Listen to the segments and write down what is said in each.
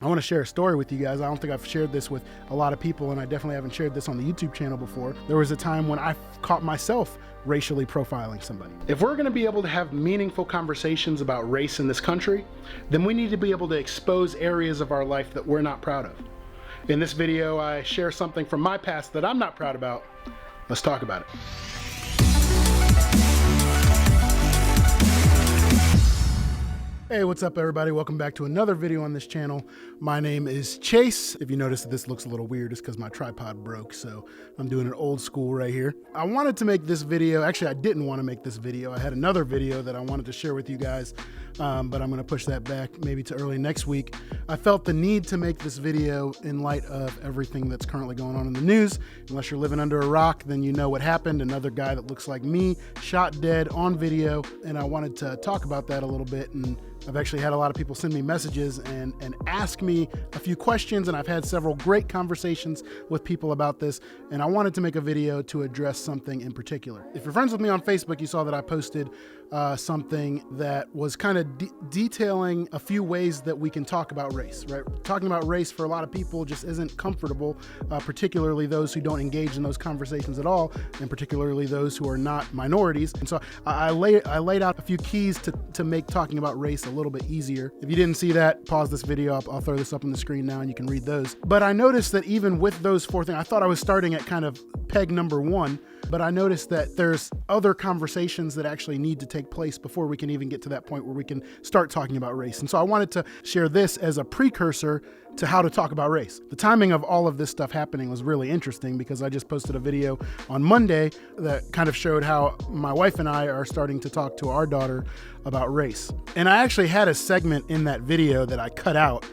I want to share a story with you guys. I don't think I've shared this with a lot of people, and I definitely haven't shared this on the YouTube channel before. There was a time when I caught myself racially profiling somebody. If we're going to be able to have meaningful conversations about race in this country, then we need to be able to expose areas of our life that we're not proud of. In this video, I share something from my past that I'm not proud about. Let's talk about it. Hey, what's up everybody? Welcome back to another video on this channel. My name is Chase. If you notice that this looks a little weird, it's because my tripod broke, so I'm doing it old school right here. I wanted to make this video, actually I didn't want to make this video. I had another video that I wanted to share with you guys, but I'm gonna push that back maybe to early next week. I felt the need to make this video in light of everything that's currently going on in the news. Unless you're living under a rock, then you know what happened. Another guy that looks like me shot dead on video, and I wanted to talk about that a little bit. And I've actually had a lot of people send me messages and ask me a few questions, and I've had several great conversations with people about this, and I wanted to make a video to address something in particular. If you're friends with me on Facebook, you saw that I posted something that was kind of detailing a few ways that we can talk about race, right? Talking about race for a lot of people just isn't comfortable, particularly those who don't engage in those conversations at all, and particularly those who are not minorities. And so I laid out a few keys to make talking about race a little bit easier. If you didn't see that, pause this video. I'll throw this up on the screen now and you can read those. But I noticed that even with those four things, I thought I was starting at kind of peg number one, but I noticed that there's other conversations that actually need to take place before we can even get to that point where we can start talking about race. And so I wanted to share this as a precursor to how to talk about race. The timing of all of this stuff happening was really interesting because I just posted a video on Monday that kind of showed how my wife and I are starting to talk to our daughter about race. And I actually had a segment in that video that I cut out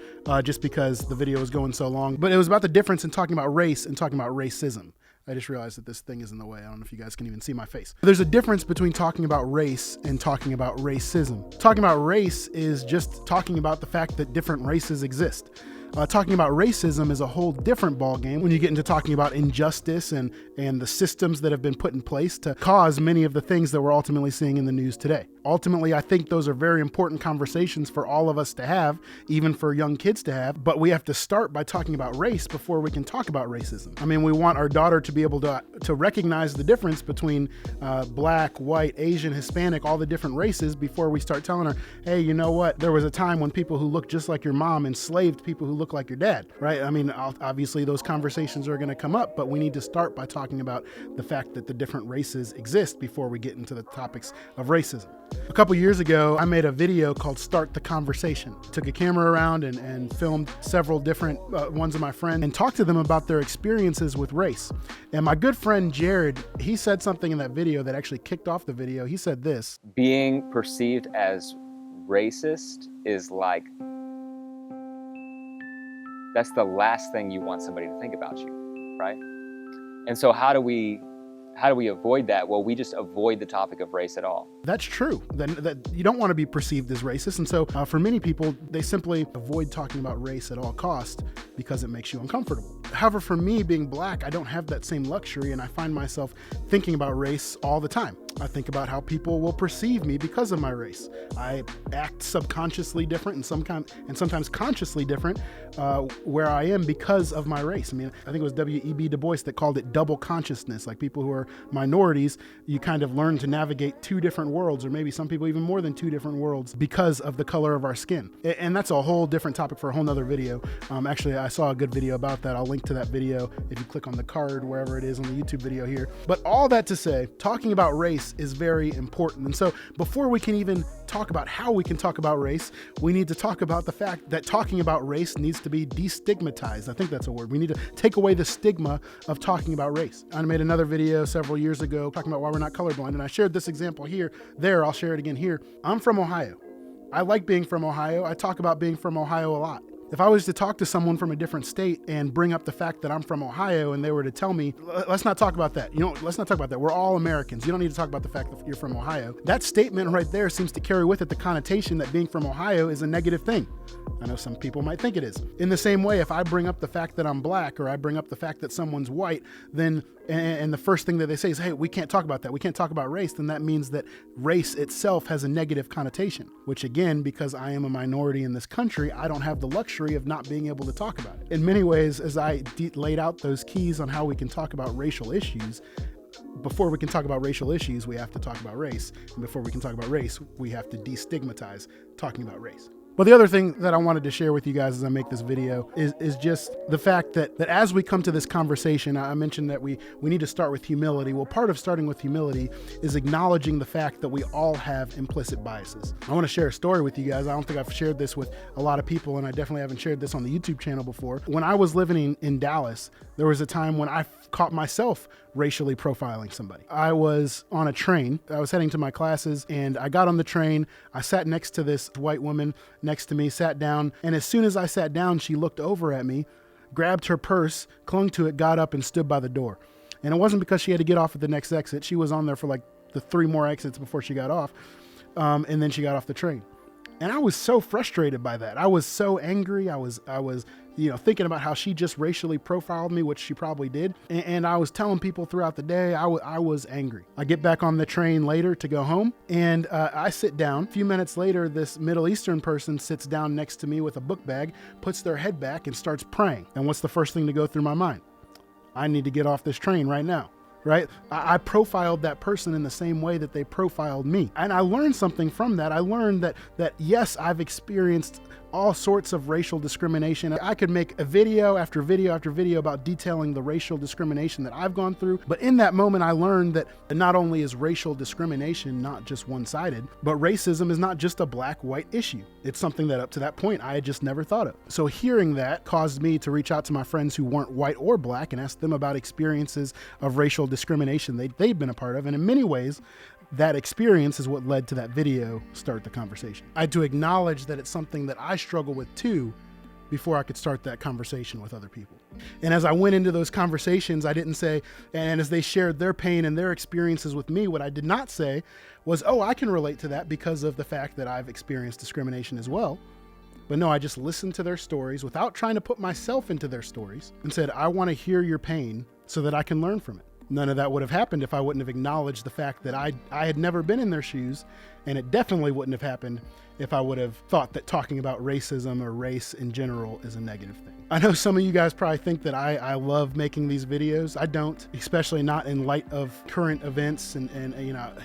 just because the video was going so long, but it was about the difference in talking about race and talking about racism. I just realized that this thing is in the way. I don't know if you guys can even see my face. There's a difference between talking about race and talking about racism. Talking about race is just talking about the fact that different races exist. Talking about racism is a whole different ballgame when you get into talking about injustice and the systems that have been put in place to cause many of the things that we're ultimately seeing in the news today. Ultimately, I think those are very important conversations for all of us to have, even for young kids to have, but we have to start by talking about race before we can talk about racism. I mean, we want our daughter to be able to recognize the difference between black, white, Asian, Hispanic, all the different races before we start telling her, hey, you know what? There was a time when people who looked just like your mom enslaved people who look like your dad, right? I mean, obviously those conversations are going to come up, but we need to start by talking about the fact that the different races exist before we get into the topics of racism. A couple years ago, I made a video called Start the Conversation. Took a camera around and filmed several different ones of my friends and talked to them about their experiences with race. And my good friend Jared, he said something in that video that actually kicked off the video. He said this: being perceived as racist is like, that's the last thing you want somebody to think about you, right? And so how do we avoid that? Well, we just avoid the topic of race at all. That's true. That you don't want to be perceived as racist. And so for many people, they simply avoid talking about race at all costs because it makes you uncomfortable. However, for me, being black, I don't have that same luxury, and I find myself thinking about race all the time. I think about how people will perceive me because of my race. I act subconsciously different and sometimes consciously different where I am because of my race. I mean, I think it was W.E.B. Du Bois that called it double consciousness. Like people who are minorities, you kind of learn to navigate two different worlds, or maybe some people even more than two different worlds because of the color of our skin. And that's a whole different topic for a whole nother video. Actually, I saw a good video about that. I'll link to that video if you click on the card, wherever it is on the YouTube video here. But all that to say, talking about race is very important. And so before we can even talk about how we can talk about race, we need to talk about the fact that talking about race needs to be destigmatized. I think that's a word. We need to take away the stigma of talking about race. I made another video several years ago talking about why we're not colorblind, and I shared this example there, I'll share it again here. I'm from Ohio. I like being from Ohio. I talk about being from Ohio a lot. If I was to talk to someone from a different state and bring up the fact that I'm from Ohio and they were to tell me, let's not talk about that. Let's not talk about that. We're all Americans. You don't need to talk about the fact that you're from Ohio. That statement right there seems to carry with it the connotation that being from Ohio is a negative thing. I know some people might think it is. In the same way, if I bring up the fact that I'm black or I bring up the fact that someone's white, then and the first thing that they say is, hey, we can't talk about that. We can't talk about race. Then that means that race itself has a negative connotation, which again, because I am a minority in this country, I don't have the luxury luxury of not being able to talk about it. In many ways, as I laid out those keys on how we can talk about racial issues, before we can talk about racial issues, we have to talk about race. And before we can talk about race, we have to destigmatize talking about race. But the other thing that I wanted to share with you guys as I make this video is just the fact that as we come to this conversation, I mentioned that we need to start with humility. Well, part of starting with humility is acknowledging the fact that we all have implicit biases. I want to share a story with you guys. I don't think I've shared this with a lot of people, and I definitely haven't shared this on the YouTube channel before. When I was living in Dallas, there was a time when I caught myself racially profiling somebody. I was on a train. I was heading to my classes, and I got on the train. I sat next to this white woman next to me, sat down, and as soon as I sat down, she looked over at me, grabbed her purse, clung to it, got up, and stood by the door. And it wasn't because she had to get off at the next exit. She was on there for like the 3 more exits before she got off, and then she got off the train. And I was so frustrated by that. I was so angry. I was thinking about how she just racially profiled me, which she probably did. And I was telling people throughout the day, I was angry. I get back on the train later to go home, and I sit down. A few minutes later, this Middle Eastern person sits down next to me with a book bag, puts their head back, and starts praying. And what's the first thing to go through my mind? I need to get off this train right now. Right? I profiled that person in the same way that they profiled me. And I learned something from that. I learned that yes, I've experienced all sorts of racial discrimination. I could make a video after video after video about detailing the racial discrimination that I've gone through. But in that moment, I learned that not only is racial discrimination not just one-sided, but racism is not just a black-white issue. It's something that up to that point, I had just never thought of. So hearing that caused me to reach out to my friends who weren't white or black and ask them about experiences of racial discrimination they'd been a part of. And in many ways, that experience is what led to that video, Start the Conversation. I had to acknowledge that it's something that I struggle with too before I could start that conversation with other people. And as I went into those conversations, I didn't say, and as they shared their pain and their experiences with me, what I did not say was, oh, I can relate to that because of the fact that I've experienced discrimination as well. But no, I just listened to their stories without trying to put myself into their stories and said, I want to hear your pain so that I can learn from it. None of that would have happened if I wouldn't have acknowledged the fact that I had never been in their shoes, and it definitely wouldn't have happened if I would have thought that talking about racism or race in general is a negative thing. I know some of you guys probably think that I love making these videos. I don't, especially not in light of current events and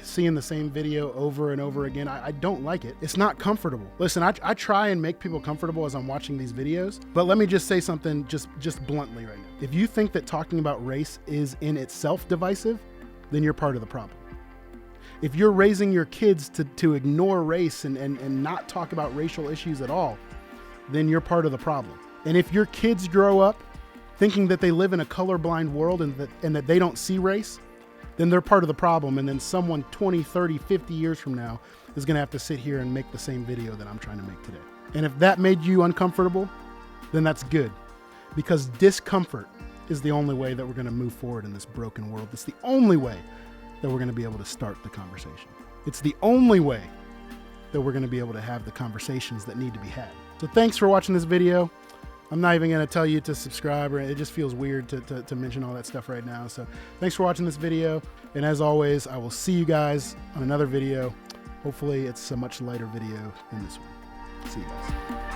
seeing the same video over and over again. I don't like it. It's not comfortable. Listen, I try and make people comfortable as I'm watching these videos, but let me just say something just bluntly right now. If you think that talking about race is in itself divisive, then you're part of the problem. If you're raising your kids to ignore race and not talk about racial issues at all, then you're part of the problem. And if your kids grow up thinking that they live in a colorblind world and that they don't see race, then they're part of the problem. And then someone 20, 30, 50 years from now is going to have to sit here and make the same video that I'm trying to make today. And if that made you uncomfortable, then that's good, because discomfort is the only way that we're going to move forward in this broken world. It's the only way that we're going to be able to start the conversation. It's the only way that we're going to be able to have the conversations that need to be had. So thanks for watching this video. I'm not even going to tell you to subscribe, or it just feels weird to mention all that stuff right now. So thanks for watching this video. And as always, I will see you guys on another video. Hopefully it's a much lighter video than this one. See you guys.